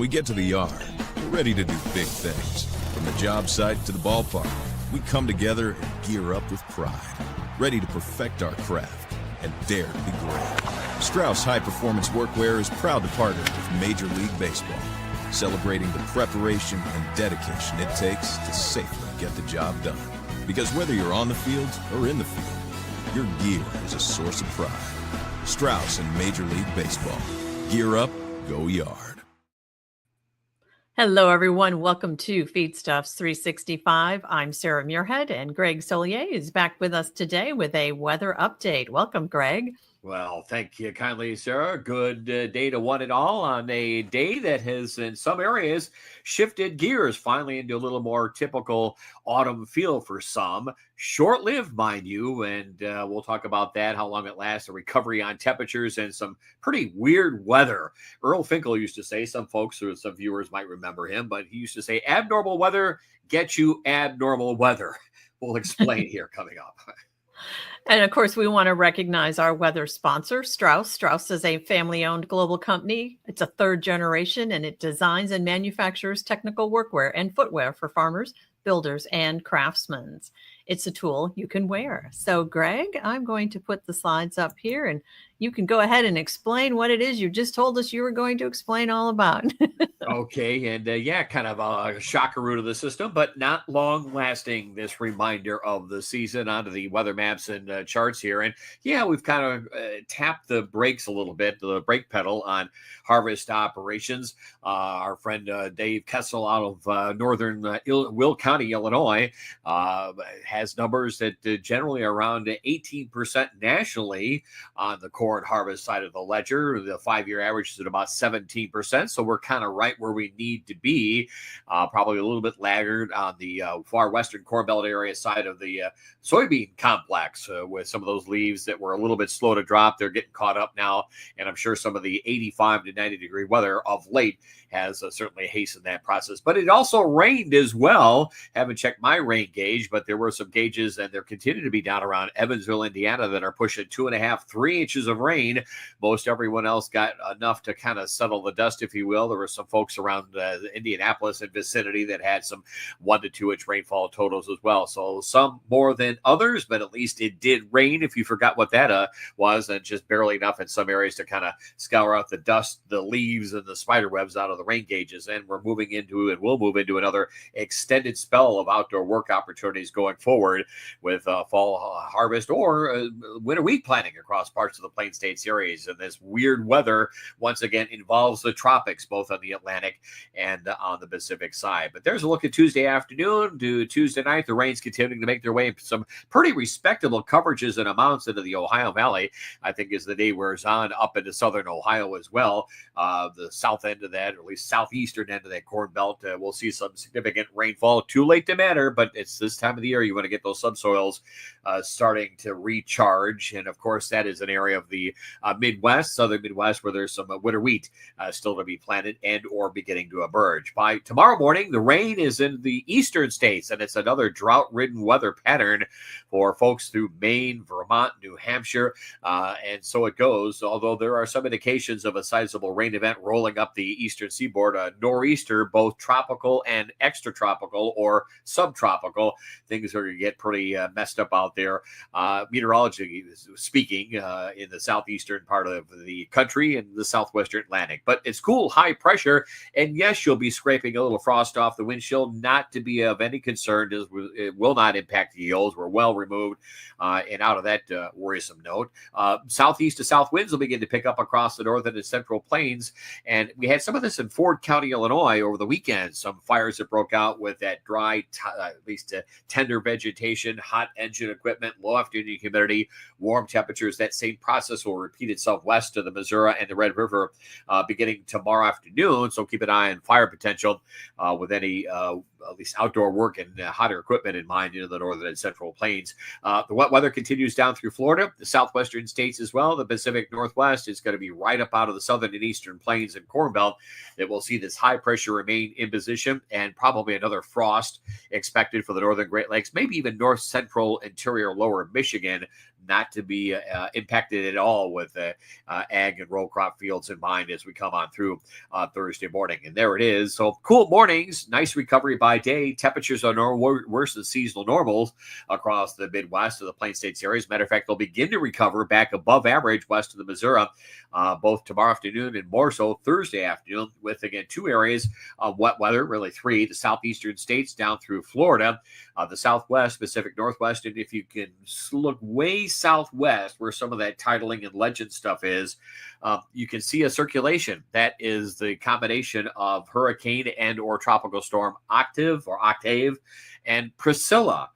we get to the yard, we're ready to do big things. From the job site to the ballpark, we come together and gear up with pride, ready to perfect our craft and dare to be great. Strauss High Performance Workwear is proud to partner with Major League Baseball, celebrating the preparation and dedication it takes to safely get the job done. Because whether you're on the field or in the field, your gear is a source of pride. Strauss and Major League Baseball. Gear up, go yard. Hello, everyone. Welcome to Feedstuffs 365. I'm Sarah Muirhead, and Greg Soulje is back with us today with a weather update. Welcome, Greg. Well, thank you kindly, Sarah. Good day to one and all on a day that has, in some areas, shifted gears finally into a little more typical autumn feel for some. Short-lived, mind you, and we'll talk about that, how long it lasts, a recovery on temperatures, and some pretty weird weather. Earl Finkel used to say, some folks or some viewers might remember him, but he used to say, abnormal weather gets you abnormal weather. We'll explain here coming up. And of course, we want to recognize our weather sponsor, Strauss. Strauss is a family-owned global company. It's a third generation, and it designs and manufactures technical workwear and footwear for farmers, builders, and craftsmen. It's a tool you can wear. So, Greg, I'm going to put the slides up here, and you can go ahead and explain what it is you just told us you were going to explain all about. Okay, and kind of a shockaroo to the system, but not long lasting, this reminder of the season. Onto the weather maps and charts here. And we've kind of tapped the brakes a little bit, the brake pedal on harvest operations. Our friend Dave Kessel out of northern Will County, Illinois, has numbers that generally are around 18% nationally on the corn harvest side of the ledger. The 5-year average is at about 17%. So we're kind of right where we need to be, probably a little bit laggard on the far western Corn Belt area side of the soybean complex, with some of those leaves that were a little bit slow to drop. They're getting caught up now, and I'm sure some of the 85 to 90 degree weather of late has certainly hastened that process. But it also rained as well. Haven't checked my rain gauge, but there were some gauges, and there continue to be down around Evansville, Indiana, that are pushing 2.5, 3 inches of rain. Most everyone else got enough to kind of settle the dust, if you will. There were some folks around Indianapolis and vicinity that had some 1 to 2 inch rainfall totals as well. So some more than others, but at least it did rain, if you forgot what that was, and just barely enough in some areas to kind of scour out the dust, the leaves, and the spider webs out of the rain gauges. And we're moving into, and we'll move into, another extended spell of outdoor work opportunities going forward with fall harvest or winter wheat planting across parts of the Plain States areas. And this weird weather once again involves the tropics, both on the Atlantic and on the Pacific side. But there's a look at Tuesday afternoon to Tuesday night. The rain's continuing to make their way into some pretty respectable coverages and amounts into the Ohio Valley, I think, as the day wears on, up into southern Ohio as well. The south end of that, or at least southeastern end of that Corn Belt, we'll see some significant rainfall. Too late to matter, but it's this time of the year you want to get those subsoils starting to recharge. And of course, that is an area of the Midwest, southern Midwest, where there's some winter wheat still to be planted and or beginning to emerge. By tomorrow morning, the rain is in the eastern states, and it's another drought-ridden weather pattern for folks through Maine, Vermont, New Hampshire, and so it goes. Although there are some indications of a sizable rain event rolling up the eastern seaboard, a nor'easter, both tropical and extratropical or subtropical. Things are going to get pretty messed up out there, meteorology speaking, in the southeastern part of the country and the southwestern Atlantic. But it's cool, high pressure, and yes, you'll be scraping a little frost off the windshield, not to be of any concern. It will not impact the yields. We're well removed and out of that worrisome note. Southeast to south winds will begin to pick up across the northern and central plains, and we had some of this in Ford County, Illinois over the weekend. Some fires that broke out with that dry, at least tender vegetation, hot engine equipment, low afternoon humidity, warm temperatures. That same process will repeat itself west of the Missouri and the Red River beginning tomorrow afternoon. So keep an eye on fire potential with any at least outdoor work and hotter equipment in mind into the northern and central plains. The wet weather continues down through Florida, the southwestern states as well. The Pacific Northwest is going to be right up out of the southern and eastern plains and Corn Belt that will see this high pressure remain in position, and probably another frost expected for the northern Great Lakes, maybe even north central interior lower Michigan not to be impacted at all with ag and row crop fields in mind as we come on through Thursday morning. And there it is. So cool mornings, nice recovery by day. Temperatures are worse than seasonal normals across the Midwest of the Plain States areas. Matter of fact, they'll begin to recover back above average west of the Missouri both tomorrow afternoon and more so Thursday afternoon, with again 2 areas of wet weather, really 3, the southeastern states down through Florida, the Southwest, Pacific Northwest, and if you can look way southwest where some of that titling and legend stuff is, you can see a circulation. That is the combination of hurricane and or tropical storm Octave and Priscilla.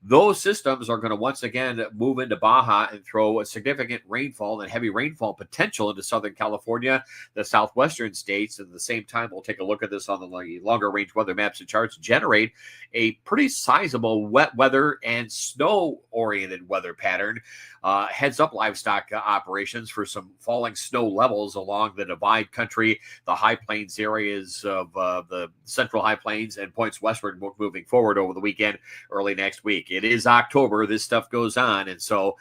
Those systems are going to once again move into Baja and throw a significant rainfall and heavy rainfall potential into Southern California, the southwestern states. At the same time, we'll take a look at this on the longer range weather maps and charts, generate a pretty sizable wet weather and snow-oriented weather pattern. Heads up livestock operations for some falling snow levels along the Divide Country, the high plains areas of the central high plains and points westward moving forward over the weekend, early next week. It is October. This stuff goes on, and so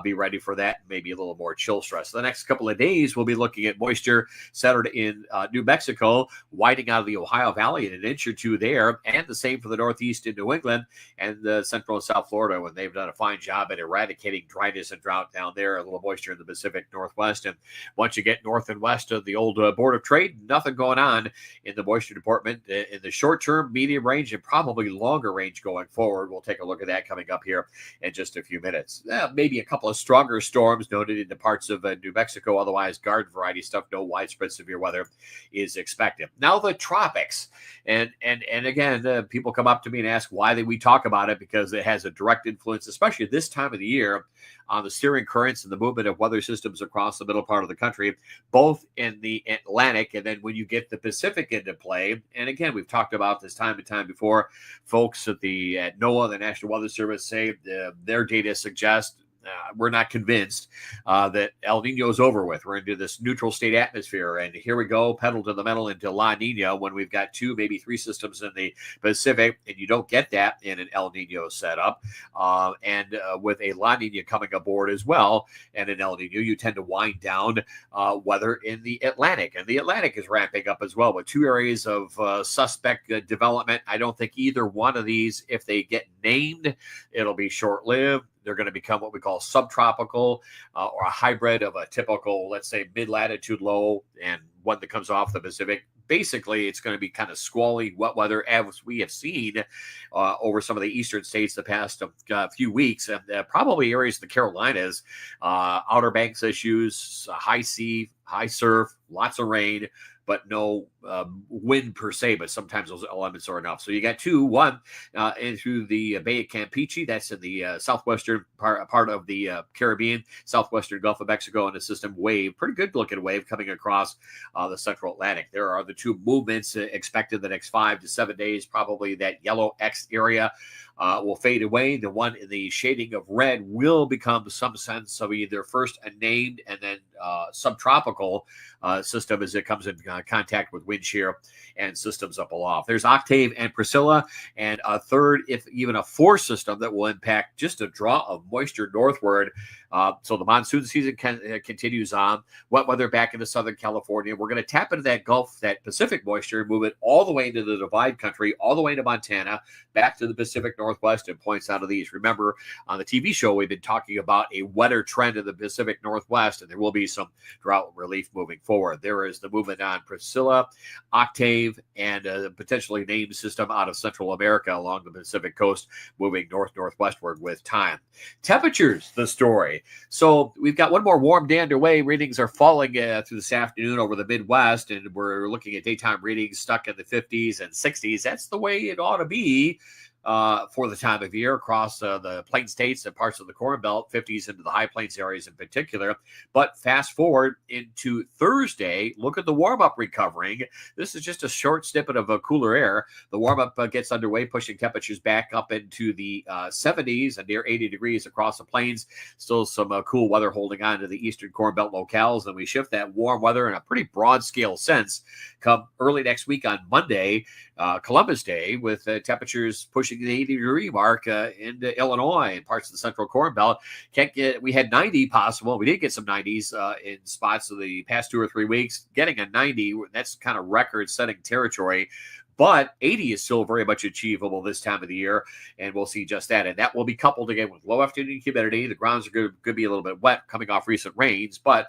be ready for that. Maybe a little more chill stress. The next couple of days, we'll be looking at moisture centered in New Mexico, widening out of the Ohio Valley at an inch or 2 there, and the same for the Northeast in New England and Central and South Florida, when they've done a fine job at eradicating dryness and drought down there. A little moisture in the Pacific Northwest, and once you get north and west of the old Board of Trade, nothing going on in the moisture department in the short term, medium range, and probably longer range going forward. We'll take a look at that coming up here in just a few minutes. Maybe a couple of stronger storms noted into parts of New Mexico. Otherwise, garden variety stuff. No widespread severe weather is expected. Now the tropics, and again, people come up to me and ask why we talk about it, because it has a direct influence, especially this time of the year, on the steering currents and the movement of weather systems across the middle part of the country, both in the Atlantic and then when you get the Pacific into play. And again, we've talked about this time and time before. Folks at NOAA, the National Weather Service, say their data suggests we're not convinced that El Nino is over with. We're into this neutral state atmosphere, and here we go, pedal to the metal into La Nina when we've got 2, maybe 3 systems in the Pacific, and you don't get that in an El Nino setup. And with a La Nina coming aboard as well, and an El Nino, you tend to wind down weather in the Atlantic, and the Atlantic is ramping up as well with 2 areas of suspect development. I don't think either one of these, if they get named, it'll be short-lived. They're going to become what we call subtropical or a hybrid of a typical, let's say, mid-latitude low and one that comes off the Pacific. Basically, it's going to be kind of squally wet weather, as we have seen over some of the eastern states the past few weeks, and probably areas of the Carolinas, Outer Banks issues, high sea, high surf, lots of rain, but no wind per se, but sometimes those elements are enough. So you got 2, 1 into the Bay of Campeche. That's in the southwestern part of the Caribbean, southwestern Gulf of Mexico, and a system wave, pretty good looking wave coming across the central Atlantic. There are the 2 movements expected the next 5 to 7 days. Probably that yellow X area will fade away. The one in the shading of red will become some sense of either first a named and then subtropical system as it comes in contact with wind shear and systems up aloft. There's Octave and Priscilla, and a third, if even a 4th system that will impact just a draw of moisture northward. So the monsoon season continues on. Wet weather back into Southern California. We're going to tap into that Gulf, that Pacific moisture, move it all the way into the Divide Country, all the way to Montana, back to the Pacific Northwest, and points out of these. Remember, on the TV show, we've been talking about a wetter trend in the Pacific Northwest, and there will be some drought relief moving forward. There is the movement on Priscilla, Octave, and a potentially named system out of Central America along the Pacific coast, moving northwestward with time. Temperatures, the story. So we've got one more warm day underway. Readings are falling through this afternoon over the Midwest, and we're looking at daytime readings stuck in the 50s and 60s. That's the way it ought to be for the time of year across the Plain States and parts of the Corn Belt, 50s into the High Plains areas in particular. But fast forward into Thursday, look at the warm-up recovering. This is just a short snippet of a cooler air. The warm-up gets underway, pushing temperatures back up into the 70s and near 80 degrees across the plains. Still some cool weather holding on to the eastern Corn Belt locales, and we shift that warm weather in a pretty broad-scale sense come early next week on Monday, Columbus Day, with temperatures pushing pushing the 80-degree mark into Illinois and parts of the central Corn Belt. We had 90 possible. We did get some 90s in spots of the past 2 or 3 weeks. Getting a 90, that's kind of record-setting territory. But 80 is still very much achievable this time of the year, and we'll see just that. And that will be coupled again with low afternoon humidity. The grounds are going to be a little bit wet coming off recent rains, but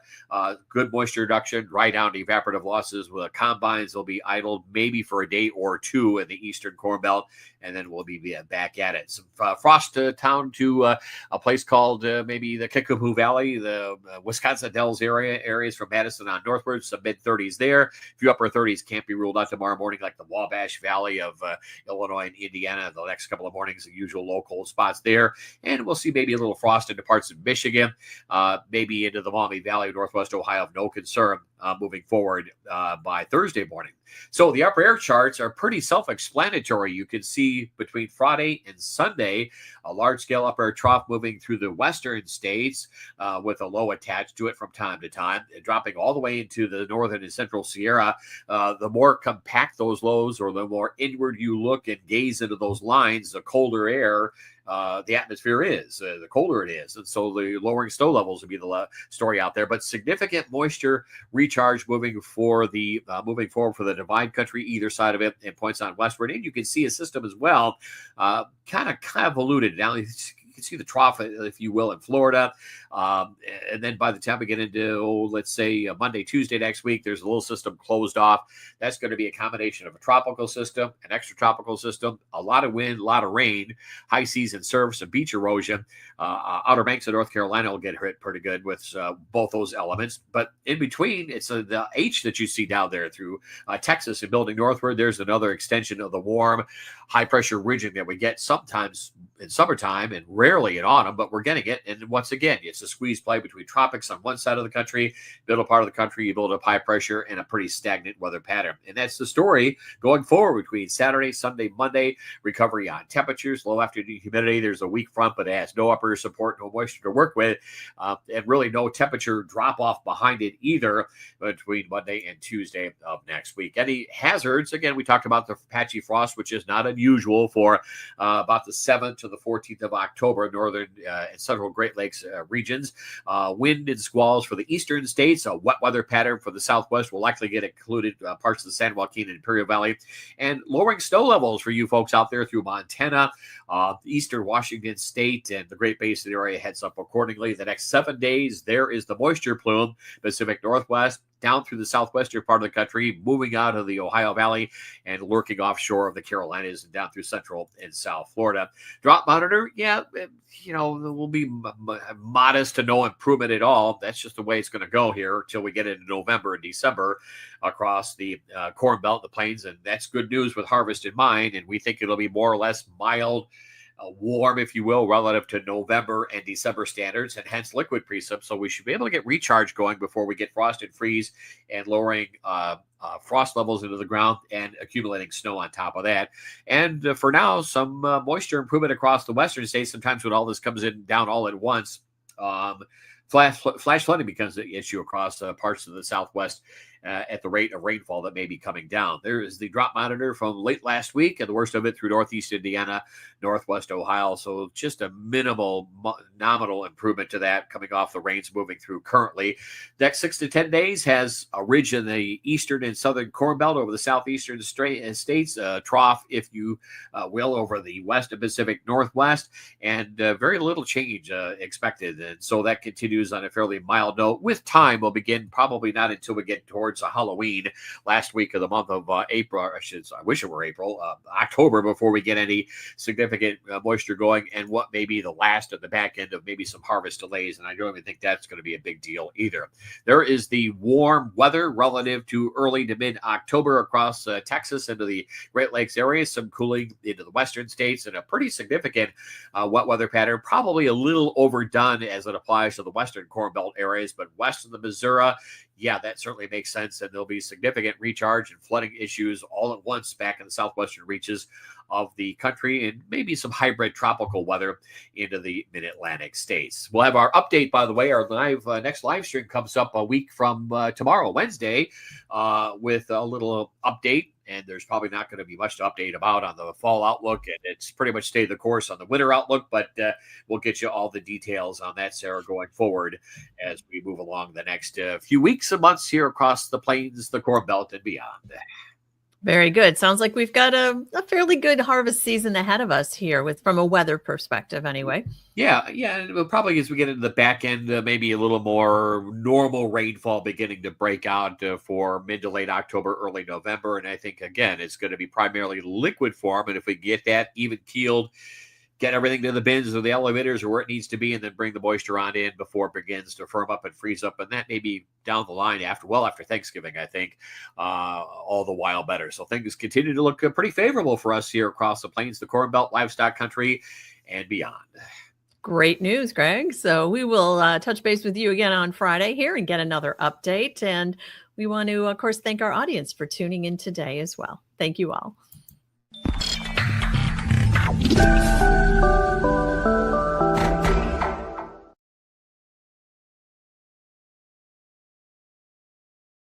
good moisture reduction, dry down to evaporative losses. With combines, they'll be idled maybe for a day or two in the eastern Corn Belt, and then we'll be back at it. Some frost down to a place called maybe the Kickapoo Valley, the Wisconsin Dells areas from Madison on northward, some mid-30s there. A few upper 30s can't be ruled out tomorrow morning, like the Wabash Valley of Illinois and Indiana. The next couple of mornings, the usual local spots there. And we'll see maybe a little frost into parts of Michigan, maybe into the Maumee Valley of northwest Ohio, of no concern moving forward by Thursday morning. So the upper air charts are pretty self-explanatory. You can see between Friday and Sunday, a large-scale upper air trough moving through the western states with a low attached to it from time to time, dropping all the way into the northern and central Sierra. The more compact those lows, or the more inward you look and gaze into those lines, the colder air the atmosphere is, the colder it is. And so the lowering snow levels would be the story out there. But significant moisture recharge moving forward for the Divide Country, either side of it, and points on westward. And you can see a system as well, kind of convoluted. Now, you can see the trough, if you will, in Florida. And then by the time we get into, let's say, Monday, Tuesday next week, there's a little system closed off. That's going to be a combination of a tropical system, an extratropical system, a lot of wind, a lot of rain, high seas and surf, some beach erosion. Outer Banks of North Carolina will get hit pretty good with both those elements. But in between, it's the H that you see down there through Texas and building northward. There's another extension of the warm, high-pressure ridging that we get sometimes in summertime and rarely in autumn, but we're getting it. And once again, it's a squeeze play between tropics on one side of the country, middle part of the country, you build up high pressure and a pretty stagnant weather pattern. And that's the story going forward between Saturday, Sunday, Monday. Recovery on temperatures, low afternoon humidity. There's a weak front, but it has no upper support, no moisture to work with, and really no temperature drop off behind it either between Monday and Tuesday of next week. Any hazards? Again, we talked about the patchy frost, which is not unusual for about the 7th to the 14th of October, northern and central Great Lakes regions. Wind and squalls for the eastern states. A wet weather pattern for the southwest will likely get included parts of the San Joaquin and Imperial Valley. And lowering snow levels for you folks out there through Montana, eastern Washington state, and the Great Basin area heads up accordingly. The next 7 days, there is the moisture plume, Pacific Northwest, down through the southwestern part of the country, moving out of the Ohio Valley and lurking offshore of the Carolinas and down through central and south Florida. Drought monitor, there will be modest to no improvement at all. That's just the way it's going to go here until we get into November and December across the Corn Belt, the plains, and that's good news with harvest in mind. And we think it'll be more or less mild, warm, if you will, relative to November and December standards, and hence liquid precip. So we should be able to get recharge going before we get frost and freeze and lowering frost levels into the ground and accumulating snow on top of that. And for now, some moisture improvement across the western states. Sometimes when all this comes in down all at once, flash flooding becomes the issue across parts of the Southwest at the rate of rainfall that may be coming down. There is the drought monitor from late last week, and the worst of it through northeast Indiana, northwest Ohio. So just a nominal improvement to that coming off the rains moving through currently. Next 6 to 10 days has a ridge in the eastern and southern Corn Belt over the southeastern states, trough, if you will, over the west and Pacific Northwest, and very little change expected. And so that continues on a fairly mild note. With time, we'll begin probably not until we get towards Halloween, last week of the month of April. I wish it were April, October, before we get any significant moisture going, and what may be the last at the back end of maybe some harvest delays. And I don't even think that's going to be a big deal either. There is the warm weather relative to early to mid-October across Texas into the Great Lakes area, some cooling into the western states, and a pretty significant wet weather pattern, probably a little overdone as it applies to the western Corn Belt areas, but west of the Missouri, yeah, that certainly makes sense. And there'll be significant recharge and flooding issues all at once back in the southwestern reaches of the country, and maybe some hybrid tropical weather into the mid-Atlantic states. We'll have our update, by the way. Our next live stream comes up a week from tomorrow, Wednesday, with a little update and there's probably not going to be much to update about on the fall outlook, and it's pretty much stayed the course on the winter outlook. But we'll get you all the details on that, Sarah, going forward as we move along the next few weeks and months here across the plains, the Corn Belt, and beyond. Very good. Sounds like we've got a fairly good harvest season ahead of us here, from a weather perspective, anyway. Yeah. And probably as we get into the back end, maybe a little more normal rainfall beginning to break out for mid to late October, early November. And I think, again, it's going to be primarily liquid form. And if we get that even keeled, get everything to the bins or the elevators or where it needs to be, and then bring the moisture on in before it begins to firm up and freeze up. And that may be down the line after Thanksgiving, I think, all the while better. So things continue to look pretty favorable for us here across the plains, the Corn Belt, livestock country, and beyond. Great news, Greg. So we will touch base with you again on Friday here and get another update. And we want to, of course, thank our audience for tuning in today as well. Thank you all.